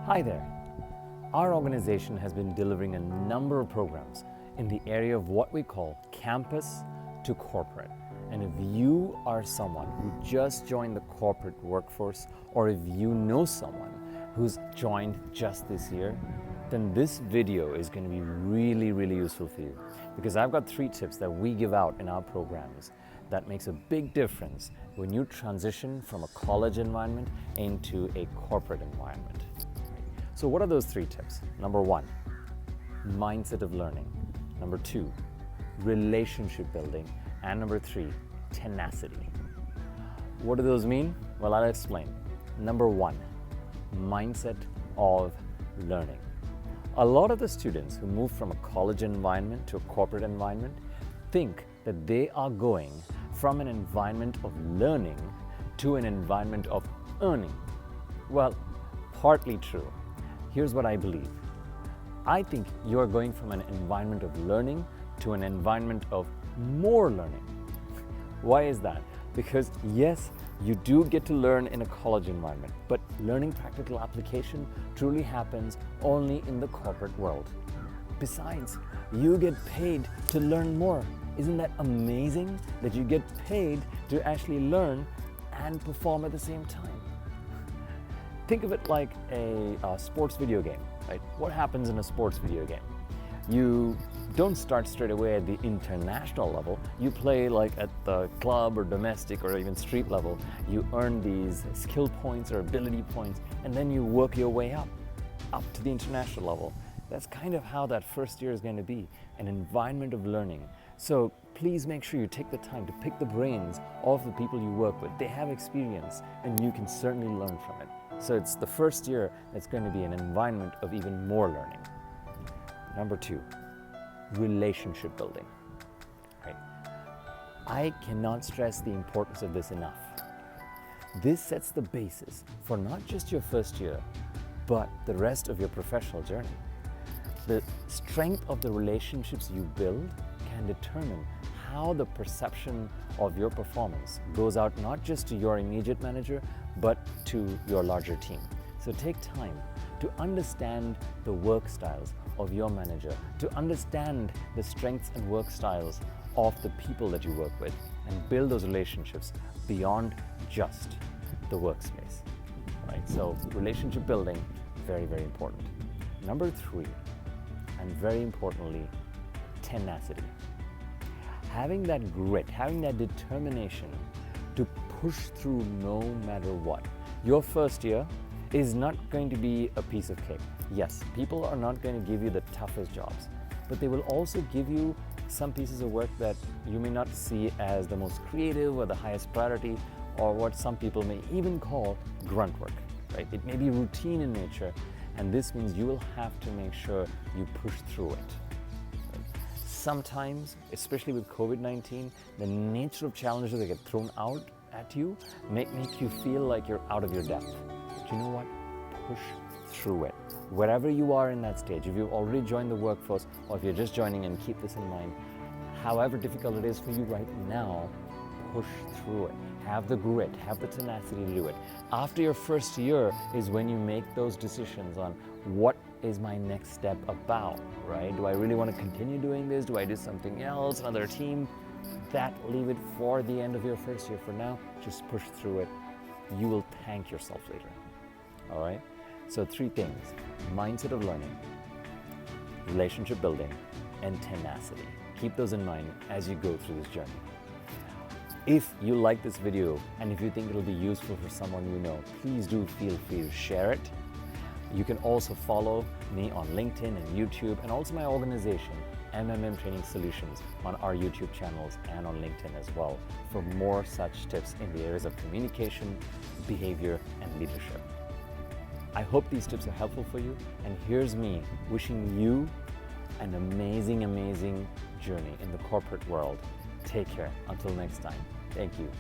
Hi there. Our organization has been delivering a number of programs in the area of what we call campus to corporate. And if you are someone who just joined the corporate workforce, or if you know someone who's joined just this year, then this video is going to be really useful for you, because I've got 3 tips that we give out in our programs that makes a big difference when you transition from a college environment into a corporate environment. So what are those 3 tips? Number 1, mindset of learning. Number 2, relationship building. And number 3, tenacity. What do those mean? Well, I'll explain. Number 1, mindset of learning. A lot of the students who move from a college environment to a corporate environment think that they are going from an environment of learning to an environment of earning. Well, partly true. Here's what I believe. I think you are going from an environment of learning to an environment of more learning. Why is that? Because yes, you do get to learn in a college environment, but learning practical application truly happens only in the corporate world. Besides, you get paid to learn more. Isn't that amazing that you get paid to actually learn and perform at the same time? Think of it like a sports video game, right? What happens in a sports video game? You don't start straight away at the international level. You play like at the club or domestic or even street level. You earn these skill points or ability points, and then you work your way up to the international level. That's kind of how that first year is going to be, an environment of learning. So please make sure you take the time to pick the brains of the people you work with. They have experience, and you can certainly learn from it. So it's the first year that's going to be an environment of even more learning. Number 2, relationship building. Right? I cannot stress the importance of this enough. This sets the basis for not just your first year, but the rest of your professional journey. The strength of the relationships you build can determine how the perception of your performance goes out not just to your immediate manager, but to your larger team. So take time to understand the work styles of your manager, to understand the strengths and work styles of the people that you work with, and build those relationships beyond just the workspace. Right? So relationship building, very important. Number 3, and very importantly, tenacity. Having that grit, having that determination to push through no matter what. Your first year is not going to be a piece of cake. Yes, people are not going to give you the toughest jobs, but they will also give you some pieces of work that you may not see as the most creative or the highest priority, or what some people may even call grunt work. Right? It may be routine in nature, and this means you will have to make sure you push through it. Sometimes, especially with COVID-19, the nature of challenges that get thrown out at you make you feel like you're out of your depth. But you know what? Push through it. Wherever you are in that stage, if you've already joined the workforce or if you're just joining, and keep this in mind, however difficult it is for you right now, push through it. Have the grit, have the tenacity to do it. After your first year is when you make those decisions on what is my next step about, right? Do I really want to continue doing this? Do I do something else, another team? Leave it for the end of your first year. For now, just push through it. You will thank yourself later. All right? So 3 things: mindset of learning, relationship building, and tenacity. Keep those in mind as you go through this journey. If you like this video and if you think it'll be useful for someone you know, please do feel free to share it. You can also follow me on LinkedIn and YouTube, and also my organization, MMM Training Solutions, on our YouTube channels and on LinkedIn as well, for more such tips in the areas of communication, behavior, and leadership. I hope these tips are helpful for you, and here's me wishing you an amazing journey in the corporate world. Take care. Until next time. Thank you.